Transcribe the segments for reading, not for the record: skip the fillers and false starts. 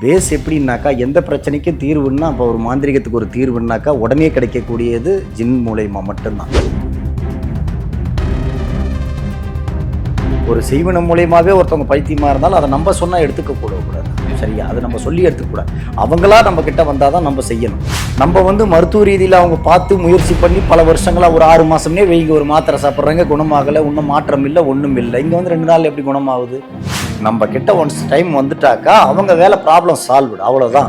Base எப்படின்னாக்கா எந்த பிரச்சனைக்கும் தீர்வுன்னா அப்போ ஒரு மாந்திரிகத்துக்கு ஒரு தீர்வுன்னாக்கா உடனே கிடைக்கக்கூடியது ஜின் மூலயமா மட்டும்தான். ஒரு செய்வனம் மூலியமாகவே ஒருத்தவங்க பைத்தியமாக இருந்தாலும் அதை நம்ம சொன்னால் எடுத்துக்க கூடாது. சரியா? அதை நம்ம சொல்லி எடுத்துக்கூடாது. அவங்களா நம்ம கிட்ட வந்தால் தான் நம்ம செய்யணும். நம்ம மருத்துவ ரீதியில் அவங்க பார்த்து முயற்சி பண்ணி பல வருஷங்களாக ஒரு 6 மாதம்னே வெயிங்க ஒரு மாத்திரை சாப்பிட்றாங்க, குணமாகலை, இன்னும் மாற்றம் இல்லை, ஒன்றும் இல்லை. இங்கே 2 நாள் எப்படி குணமாகுது? நம்ம கிட்ட ஒன்ஸ் டைம் வந்துட்டாக்கா அவங்க வேலை ப்ராப்ளம் சால்வ்டு, அவ்வளோதான்.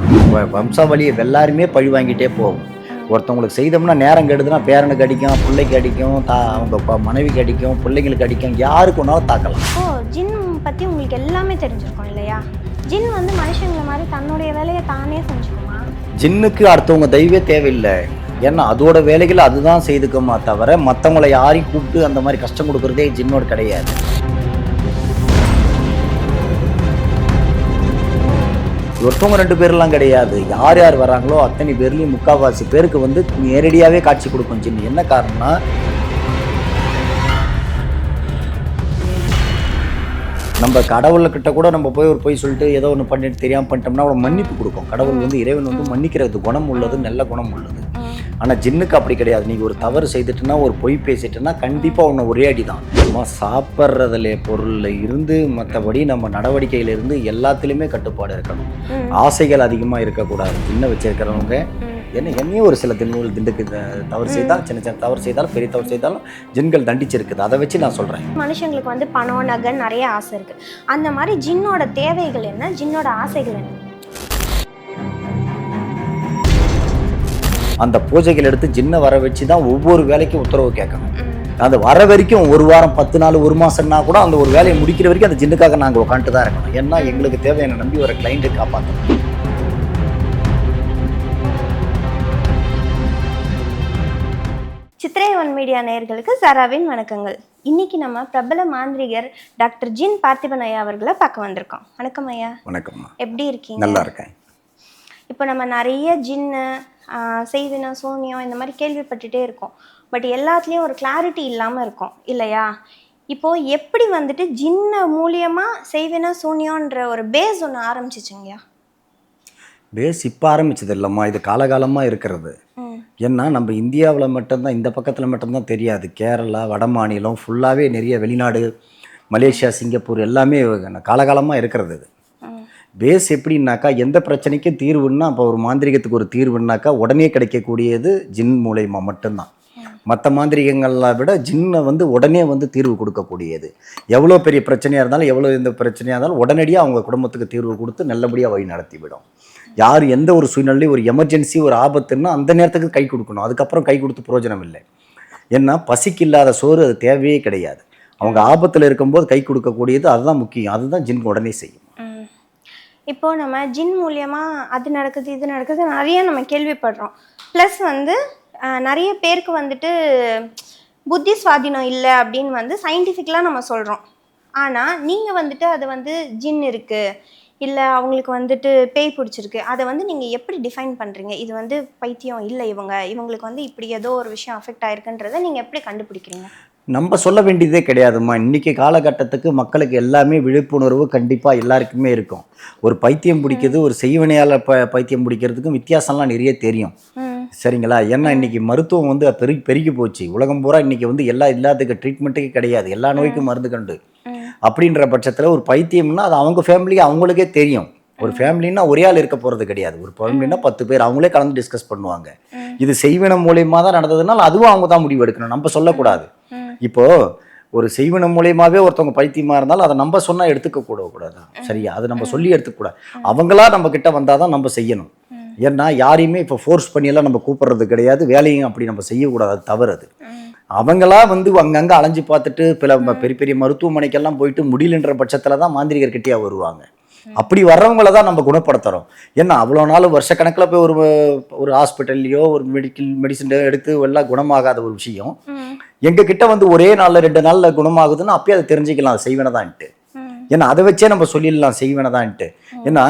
வம்சாவளியை எல்லாருமே பழி வாங்கிட்டே போகும். ஒருத்தவங்களுக்கு செய்தோம்னா நேரம் கெடுதுன்னா பேரனுக்கு அடிக்கும், பிள்ளைக்கு அடிக்கும், அவங்க மனைவிக்கு அடிக்கும், பிள்ளைங்களுக்கு அடிக்கும், யாருக்கு ஒன்றாலும் தாக்கலாம். ஜின் பற்றி உங்களுக்கு எல்லாமே தெரிஞ்சிருக்கும் இல்லையா? ஜின் மனுஷங்களை மாதிரி தன்னுடைய வேலையை தானே செஞ்சுக்குமா? ஜின்னுக்கு அடுத்தவங்க தெய்வமே தேவையில்லை. ஏன்னா அதோட வேலைகளை அதுதான் செய்துக்குமா தவிர மற்றவங்களை யாரையும் கூப்பிட்டு அந்த மாதிரி கஷ்டம் கொடுக்குறதே ஜின்னோட கிடையாது. ஒருத்தவங்க 2 பேர்லாம் கிடையாது. யார் யார் வராங்களோ அத்தனை பேர்லையும் முக்கால்வாசி பேருக்கு நேரடியாகவே காட்சி கொடுக்கும் ஜின். என்ன காரணம்னா, நம்ம கடவுள்கிட்ட கூட நம்ம போய் ஒரு பொய் சொல்லிட்டு ஏதோ ஒன்று பண்ணிட்டு தெரியாமல் பண்ணிட்டோம்னா அவனை மன்னிப்பு கொடுக்கும். கடவுள் இறைவன் மன்னிக்கிறது குணம் உள்ளது, நல்ல குணம் உள்ளது. ஆனால் ஜின்னுக்கு அப்படி கிடையாது. நீங்கள் ஒரு தவறு செய்துட்டுன்னா, ஒரு பொய் பேசிட்டுன்னா கண்டிப்பாக ஒன்று ஒரே அடி தான். நம்ம சாப்பிட்றதுல பொருளில் இருந்து மற்றபடி நம்ம நடவடிக்கையிலிருந்து எல்லாத்துலேயுமே கட்டுப்பாடு இருக்கணும். ஆசைகள் அதிகமாக இருக்கக்கூடாது. ஜின்னை வச்சிருக்கிறவங்க என்னையும் ஒரு சில திண்டுக்கு தவறு செய்தால், சின்ன தவறு செய்தாலும் பெரிய தவறு செய்தாலும் ஜின்கள் தண்டிச்சிருக்குது. அதை வச்சு நான் சொல்கிறேன். மனுஷங்களுக்கு பணம், நகை, நிறைய ஆசை இருக்குது. அந்த மாதிரி ஜின்னோட தேவைகள் என்ன, ஜின்னோட ஆசைகள் என்ன? அந்த பூஜைகள் எடுத்து ஜின்னை வர வச்சு தான் ஒவ்வொரு வேலைக்கும் உத்தரவு கேட்கணும். அந்த வர வரைக்கும் 1 வாரம் 10 நாள் 1 மாதம்னா கூட அந்த ஒரு வேலையை முடிக்கிற வரைக்கும் அந்த ஜின்னுக்காக நாங்கள் உட்காந்துட்டு தான் இருக்கணும். ஏன்னா எங்களுக்கு தேவையான நம்பி வர கிளைண்ட்டை காப்பாற்றணும். சித்திரை ஒன் மீடியா நேயர்களுக்கு சாராவின் வணக்கங்கள். இன்னைக்கு நம்ம பிரபல மாந்திரிகர் டாக்டர் ஜின் பார்த்திபன் ஐயா அவர்களை பார்க்க வந்திருக்கோம். வணக்கம் ஐயா. வணக்கம்மா. எப்படி இருக்கீங்க? நல்லா இருக்கேன். இப்போ நம்ம நிறைய ஜின்னு, செய்வினம், சூனியம் இந்த மாதிரி கேள்விப்பட்டுட்டே இருக்கோம். பட் எல்லாத்துலேயும் ஒரு கிளாரிட்டி இல்லாமல் இருக்கும் இல்லையா? இப்போது எப்படி ஜின்ன மூலியமாக செய்வினம், சூனியன்ற ஒரு பேஸ் ஒன்று ஆரம்பிச்சிச்சுங்கய்யா? பேஸ் இப்போ ஆரம்பிச்சது இல்லைம்மா, இது காலகாலமாக இருக்கிறது. ஏன்னா நம்ம இந்தியாவில் மட்டும்தான், இந்த பக்கத்தில் மட்டும்தான் தெரியாது. கேரளா, வட மாநிலம் ஃபுல்லாகவே நிறைய வெளிநாடு, மலேசியா, சிங்கப்பூர் எல்லாமே காலகாலமாக இருக்கிறது. இது பேஸ் எப்படின்னாக்கா எந்த பிரச்சனைக்கும் தீர்வுன்னா அப்போ ஒரு மாந்திரிகத்துக்கு ஒரு தீர்வுன்னாக்கா உடனே கிடைக்கக்கூடியது ஜின் மூலயமா மட்டும்தான். மற்ற மாந்திரிகங்களை விட ஜின்னை உடனே தீர்வு கொடுக்கக்கூடியது. எவ்வளோ பெரிய பிரச்சனையாக இருந்தாலும், எவ்வளோ எந்த பிரச்சனையாக இருந்தாலும் உடனடியாக அவங்க குடும்பத்துக்கு தீர்வு கொடுத்து நல்லபடியாக வழி நடத்திவிடும். யார் எந்த ஒரு சூழ்நிலையும் ஒரு எமர்ஜென்சி, ஒரு ஆபத்துன்னா அந்த நேரத்துக்கு கை கொடுக்கணும். அதுக்கப்புறம் கை கொடுத்து பிரயோஜனம் இல்லை. ஏன்னா பசிக்கு இல்லாத சோறு அது தேவையே கிடையாது. அவங்க ஆபத்தில் இருக்கும்போது கை கொடுக்கக்கூடியது அதுதான் முக்கியம். அதுதான் ஜின் உடனே செய்யும். இப்போது நம்ம ஜின் மூலியமாக அது நடக்குது, இது நடக்குது, நிறைய நம்ம கேள்விப்படுறோம். ப்ளஸ் நிறைய பேருக்கு புத்தி சுவாதீனம் இல்லை அப்படின்னு சயின்டிஃபிக்கலாக நம்ம சொல்கிறோம். ஆனால் நீங்கள் அது ஜின் இருக்குது, இல்லை அவங்களுக்கு பேய் பிடிச்சிருக்கு, அதை நீங்கள் எப்படி டிஃபைன் பண்ணுறீங்க? இது பைத்தியம் இல்லை, இவங்களுக்கு இப்படி ஏதோ ஒரு விஷயம் அஃபெக்ட் ஆயிருக்குன்றதை நீங்கள் எப்படி கண்டுபிடிக்கிறீங்க? நம்ம சொல்ல வேண்டியதே கிடையாதும்மா. இன்றைக்கி காலகட்டத்துக்கு மக்களுக்கு எல்லாமே விழிப்புணர்வு கண்டிப்பாக எல்லாருக்குமே இருக்கும். ஒரு பைத்தியம் பிடிக்கிறது, ஒரு செய்வினையால் பைத்தியம் பிடிக்கிறதுக்கும் வித்தியாசம்லாம் நிறைய தெரியும். சரிங்களா? ஏன்னா இன்றைக்கி மருத்துவம் பெருகி போச்சு. உலகம் பூரா இன்றைக்கி எல்லாத்துக்கும் ட்ரீட்மெண்ட்டுக்கே கிடையாது, எல்லா நோய்க்கும் மருந்து கண்டு. அப்படின்ற பட்சத்தில் ஒரு பைத்தியம்னா அது அவங்க ஃபேமிலிக்கு அவங்களுக்கே தெரியும். ஒரு ஃபேமிலின்னா ஒரே ஆள் இருக்க போகிறது கிடையாது. ஒரு ஃபேமிலின்னா 10 பேர் அவங்களே கலந்து டிஸ்கஸ் பண்ணுவாங்க. இது செய்வினம் மூலியமாக தான் நடந்ததுனால அதுவும் அவங்க தான் முடிவு எடுக்கணும், நம்ம சொல்லக்கூடாது. இப்போது ஒரு செய்வினம் மூலியமாகவே ஒருத்தவங்க பைத்தியமாக இருந்தாலும் அதை நம்ம சொன்னால் எடுத்துக்க கூடாது. சரியா? அதை நம்ம சொல்லி எடுத்துக்கூடாது. அவங்களா நம்ம கிட்ட வந்தால் தான் நம்ம செய்யணும். ஏன்னா யாரையுமே இப்போ ஃபோர்ஸ் பண்ணியெல்லாம் நம்ம கூப்பிட்றது கிடையாது. வேலையும் அப்படி நம்ம செய்யக்கூடாது, அது தவறு. அது அவங்களா அங்கங்கே அலைஞ்சு பார்த்துட்டு பெரிய பெரிய மருத்துவமனைக்கெல்லாம் போயிட்டு முடியலன்ற பட்சத்தில் தான் மாந்திரிகர்கிட்டே வருவாங்க. அப்படி வர்றவங்கள தான் நம்ம குணப்படுத்துகிறோம். ஏன்னா அவ்வளோ நாள் வருஷக்கணக்கில் போய் ஒரு ஹாஸ்பிட்டல்லையோ ஒரு மெடிசன் எடுத்து எல்லாம் குணமாகாத ஒரு விஷயம் எங்ககிட்ட ஒரே நாளில் 2 நாளில் குணமாகுதுன்னா அப்பயே அதை தெரிஞ்சுக்கலாம் செய்வனதான்ட்டு. ஏன்னா அதை வச்சே நம்ம சொல்லிடலாம் செய்வனதான்ட்டு. ஏன்னா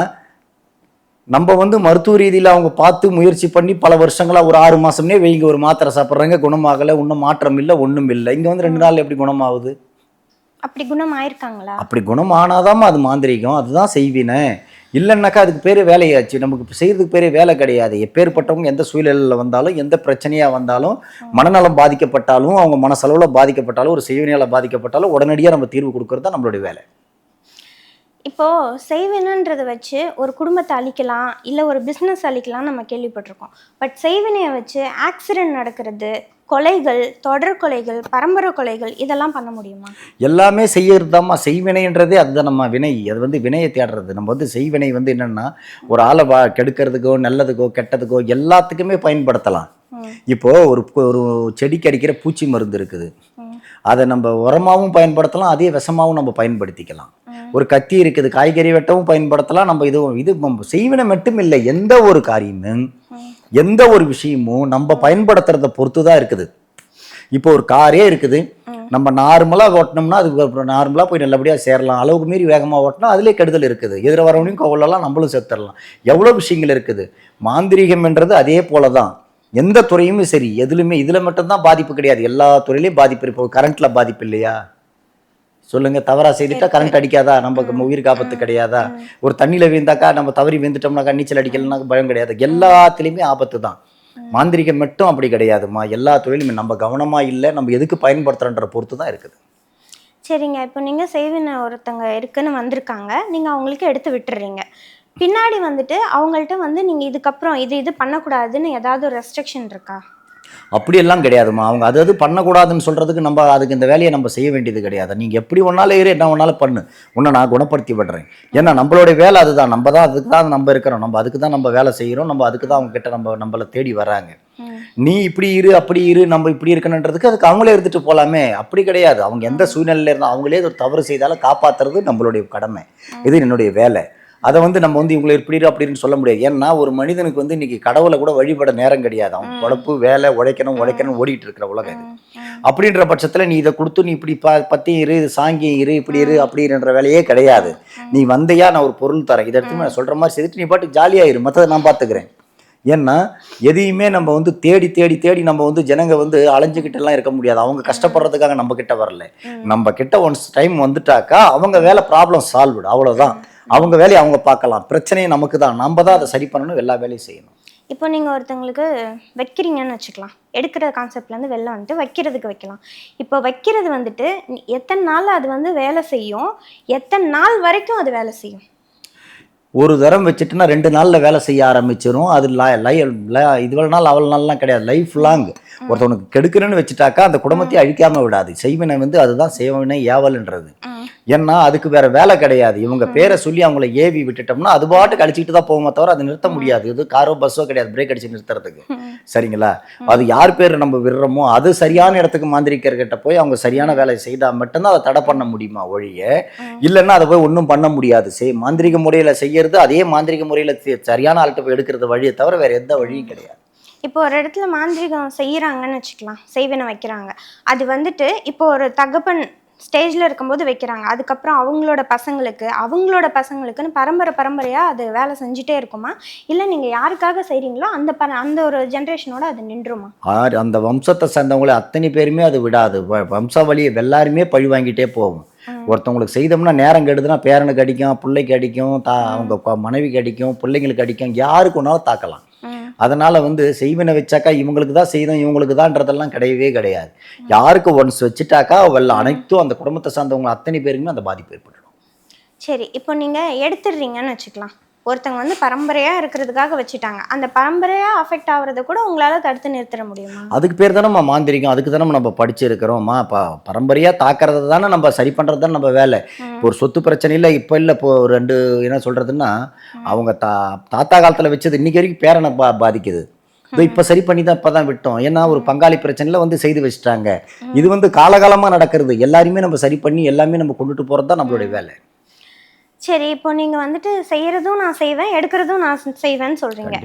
நம்ம மருத்துவ ரீதியில் அவங்க பார்த்து முயற்சி பண்ணி பல வருஷங்களாக ஒரு 6 மாதம்னே வெயிங்க ஒரு மாத்திரை சாப்பிட்றாங்க, குணமாகலை, இன்னும் மாற்றம் இல்லை, ஒன்றும் இல்லை. இங்கே 2 நாள் எப்படி குணமாகுது? அப்படி குணம் ஆயிருக்காங்களா? அப்படி குணம் ஆனாதான் அது மாந்திரிகம், அதுதான் செய்வினை. இல்லைன்னாக்கா அதுக்கு பேர் வேலையாச்சு. நமக்கு செய்யறதுக்கு பேரே வேலை கிடையாது. எப்பேற்பட்டவங்க எந்த சூழ்நிலையில் வந்தாலும், எந்த பிரச்சனையாக வந்தாலும், மனநலம் பாதிக்கப்பட்டாலும், அவங்க மனசளவில் பாதிக்கப்பட்டாலும், ஒரு செய்வினையால் பாதிக்கப்பட்டாலும் உடனடியாக நம்ம தீர்வு கொடுக்கறது தான் நம்மளுடைய வேலை. இப்போ செய்வினைன்றதை வச்சு ஒரு குடும்பத்தை அழிக்கலாம், இல்லை ஒரு பிஸ்னஸ் அழிக்கலாம் நம்ம கேள்விப்பட்டிருக்கோம். பட் செய்வினையை வச்சு ஆக்சிடென்ட் நடக்கிறது, கொலைகள், தொடர் கொலைகள், பரம்பரை கொலைகள் இதெல்லாம் பண்ண முடியுமா? எல்லாமே செய்யறது தான்மா. செய்வினைன்றதே அதுதான். நம்ம வினை, அது வந்து வினையை தேடுறது. நம்ம வந்து செய்வினை வந்து என்னன்னா, ஒரு ஆளை கெடுக்கிறதுக்கோ நல்லதுக்கோ கெட்டதுக்கோ எல்லாத்துக்குமே பயன்படுத்தலாம். இப்போ ஒரு ஒரு செடிக்கு அடிக்கிற பூச்சி மருந்து இருக்குது, அதை நம்ம உரமாகவும் பயன்படுத்தலாம், அதே விஷமாகவும் நம்ம பயன்படுத்திக்கலாம். ஒரு கத்தி இருக்குது, காய்கறி வெட்டவும் பயன்படுத்தலாம். நம்ம இது செய்வினை மட்டும் இல்லை, எந்த ஒரு காரியமும் எந்த ஒரு விஷயமும் நம்ம பயன்படுத்துறதை பொறுத்து தான் இருக்குது. இப்போ ஒரு காரே இருக்குது, நம்ம நார்மலாக ஓட்டினோம்னா அது நார்மலாக போய் நல்லபடியாக சேரலாம். அளவுக்கு மீறி வேகமாக ஓட்டினா அதிலே கெடுதல் இருக்குது. எதிர வரவனையும் கொள்ளலாம், நம்மளும் செத்துடலாம். எவ்வளோ விஷயங்கள் இருக்குது. மாந்திரீகம்ன்றது அதே போல தான். எந்த துறையுமே சரி, எதுலையுமே இதில் மட்டும்தான் பாதிப்பு கிடையாது, எல்லா துறையிலையும் பாதிப்பு. இப்போ கரண்ட்டில் பாதிப்பு இல்லையா சொல்லுங்க? தவறா செய்துட்டா கரண்ட் அடிக்காதா? நமக்கு உயிருக்கு ஆபத்து கிடையாதா? ஒரு தண்ணியில் வீழ்ந்தாக்கா நம்ம தவறி வீழ்ந்துட்டோம்னாக்கா நீச்சல் அடிக்கலனாக்கா பயம் கிடையாது. எல்லாத்துலேயுமே ஆபத்து தான். மாந்திரிகம் மட்டும் அப்படி கிடையாதுமா. எல்லா துறையிலுமே நம்ம கவனமாக இல்லை, நம்ம எதுக்கு பயன்படுத்துகிறன்ற பொறுத்து தான் இருக்குது. சரிங்க, இப்போ நீங்கள் செய்வினை ஒருத்தங்க இருக்குன்னு வந்திருக்காங்க, நீங்கள் அவங்களுக்கு எடுத்து விட்டுறீங்க. பின்னாடி வந்துட்டு அவங்கள்ட்ட வந்து நீங்கள் இதுக்கப்புறம் இது பண்ணக்கூடாதுன்னு ஏதாவது ஒரு ரெஸ்ட்ரிக்ஷன் இருக்கா? அப்படியெல்லாம் கிடையாதுமா. அவங்க அது பண்ணக்கூடாதுன்னு சொல்கிறதுக்கு நம்ம அதுக்கு இந்த வேலையை நம்ம செய்ய வேண்டியது கிடையாது. நீங்கள் எப்படி ஒன்றாலும் இரு, என்ன ஒன்றாலும் பண்ணு, உன்னை நான் குணப்படுத்தி விடுறேன். ஏன்னா நம்மளுடைய வேலை அதுதான். நம்ம தான் அதுக்கு தான் நம்ம இருக்கிறோம், நம்ம அதுக்கு தான் நம்ம வேலை செய்கிறோம், நம்ம அதுக்கு தான் அவங்க கிட்ட நம்மளை தேடி வராங்க. நீ இப்படி இரு அப்படி இரு, நம்ம இப்படி இருக்கணுன்றதுக்கு அதுக்கு அவங்களே எடுத்துகிட்டு போகலாமே. அப்படி கிடையாது. அவங்க எந்த சூழ்நிலையில் இருந்தால் அவங்களே ஒரு தவறு செய்தாலும் காப்பாற்றுறது நம்மளுடைய கடமை, இது என்னுடைய வேலை. அதை வந்து நம்ம வந்து இவங்களை இப்படி அப்படின்னு சொல்ல முடியாது. ஏன்னா ஒரு மனிதனுக்கு வந்து இன்னைக்கு கடவுளை கூட வழிபட நேரம் கிடையாது. அவன் பொழப்பு வேலை, உழைக்கணும் ஓடிட்டு இருக்கிற உலகம் இது. அப்படின்ற பட்சத்தில் நீ இதை கொடுத்து நீ இப்படி பத்தி இரு, சாங்கியம் இரு, இப்படி இரு அப்படின்ற வேலையே கிடையாது. நீ வந்தையா, நான் ஒரு பொருள் தரேன், இதை எடுத்து நான் சொல்ற மாதிரி செய்துட்டு நீ பாட்டு ஜாலியாக இரு, மற்றதை நான் பார்த்துக்கிறேன். ஏன்னா எதையுமே நம்ம வந்து தேடி தேடி தேடி நம்ம வந்து ஜனங்க வந்து அலைஞ்சுக்கிட்டு எல்லாம் இருக்க முடியாது. அவங்க கஷ்டப்படுறதுக்காக நம்ம கிட்ட வரல. நம்ம கிட்ட ஒன்ஸ் டைம் வந்துட்டாக்கா அவங்க வேலை ப்ராப்ளம் சால்வ்டு, அவ்வளோதான். அவங்க வேலையை அவங்க பார்க்கலாம், பிரச்சனையை நமக்கு தான், நம்ம தான் அதை சரி பண்ணணும், எல்லா வேலையும் செய்யணும். இப்போ நீங்கள் ஒருத்தங்களுக்கு வைக்கிறீங்கன்னு வச்சுக்கலாம், எடுக்கிற கான்செப்ட்லேருந்து வெளில வந்துட்டு வைக்கிறதுக்கு வைக்கலாம். இப்போ வைக்கிறது வந்துட்டு எத்தனை நாள் அது வந்து வேலை செய்யும், எத்தனை நாள் வரைக்கும் அது வேலை செய்யும்? ஒரு தரம் வச்சுட்டுனா 2 நாளில் வேலை செய்ய ஆரம்பிச்சிடும். அது இவ்வளோ நாள் அவ்வளோ நாள்லாம் கிடையாது, லைஃப் லாங். ஒருத்தவனுக்கு கெடுக்கிறேன்னு வச்சுட்டாக்கா அந்த குடும்பத்தை அழிக்காம விடாது. செய்வினை வந்து அதுதான் செய்வினை ஏவல்ன்றது. ஏன்னா அதுக்கு வேற வேலை கிடையாது. இவங்க பேரை சொல்லி அவங்கள ஏவி விட்டுட்டோம்னா அது பாட்டுக்கு அடிச்சுட்டு தான் போகுமே தவிர அதை நிறுத்த முடியாது. இது காரோ பஸ்ஸோ கிடையாது பிரேக் அடிச்சு நிறுத்துறதுக்கு. சரிங்களா? அது யார் பேர் நம்ம விடுறோமோ அது சரியான இடத்துக்கு மாந்திரிக்கிறகிட்ட போய் அவங்க சரியான வேலையை செய்தால் மட்டும்தான் அதை தடை பண்ண முடியுமா ஒழிய, இல்லைன்னா அதை போய் ஒன்றும் பண்ண முடியாது. மாந்திரிக முறையில் செய்யறது அதே மாந்திரிக முறையில் சரியான ஆள்கிட்ட போய் எடுக்கிறது வழியை தவிர வேற எந்த வழியும் கிடையாது. இப்போ ஒரு இடத்துல மாந்திரிகம் செய்யறாங்கன்னு வச்சுக்கலாம், செய்வினை வைக்கிறாங்க. அது வந்துட்டு இப்போ ஒரு தகப்பன் ஸ்டேஜில் இருக்கும்போது வைக்கிறாங்க, அதுக்கப்புறம் அவங்களோட பசங்களுக்குன்னு பரம்பரையாக அது வேலை செஞ்சுட்டே இருக்குமா, இல்லை நீங்கள் யாருக்காக செய்கிறீங்களோ அந்த ஒரு ஜென்ரேஷனோட அது நின்றுமா? அந்த வம்சத்தை சேர்ந்தவங்களே அத்தனை பேருமே அது விடாது. வம்சாவளியை எல்லாருமே பழி வாங்கிட்டே போகும். ஒருத்தவங்களுக்கு செய்தோம்னா நேரம் கெடுதுன்னா பேரனுக்கு அடிக்கும், பிள்ளைக்கு அடிக்கும், அவங்க மனைவிக்கு அடிக்கும், பிள்ளைங்களுக்கு அடிக்கும், யாருக்கு ஒன்றாலும் தாக்கலாம். அதனால வந்து செய்வினை வச்சாக்கா இவங்களுக்கு தான் செய்தோம் இவங்களுக்கு தான்றதெல்லாம் கிடையவே கிடையாது. யாருக்கு ஒன்ஸ் வச்சுட்டாக்கா அனைத்தும் அந்த குடும்பத்தை சார்ந்தவங்க அத்தனை பேருக்குமே அந்த பாதிப்பு ஏற்பட்டுடும். சரி, இப்போ நீங்கள் எடுத்துடுறீங்கன்னு வச்சுக்கலாம், ஒருத்தவங்க வந்து பரம்பரையாக இருக்கிறதுக்காக வச்சுட்டாங்க, அந்த பரம்பரையாக அஃபெக்ட் ஆகிறத கூட உங்களால் தடுத்து நிறுத்திட முடியுமா? அதுக்கு பேர் தானே நம்ம மாந்திரிகம், அதுக்கு தானே நம்ம படிச்சிருக்கிறோம்மா. பரம்பரையாக தாக்குறது தானே நம்ம சரி பண்ணுறது தானே நம்ம வேலை. இப்போ ஒரு சொத்து பிரச்சனையில் இப்போ இல்லை, இப்போ ஒரு 2 என்ன சொல்கிறதுன்னா அவங்க தாத்தா காலத்தில் வச்சது இன்றைக்கி வரைக்கும் பேரனை பாதிக்குது. இப்போ சரி பண்ணி தான் இப்போ தான் விட்டோம். ஏன்னா ஒரு பங்காளி பிரச்சனையில் வந்து செய்து வச்சுட்டாங்க. இது வந்து காலகாலமாக நடக்கிறது. எல்லாருமே நம்ம சரி பண்ணி எல்லாமே நம்ம கொண்டுட்டு போகிறது தான் நம்மளுடைய வேலை. சரி, இப்போ நீங்கள் வந்துட்டு செய்கிறதும் நான் செய்வேன், எடுக்கிறதும் நான் செய்வேன்னு சொல்கிறீங்க.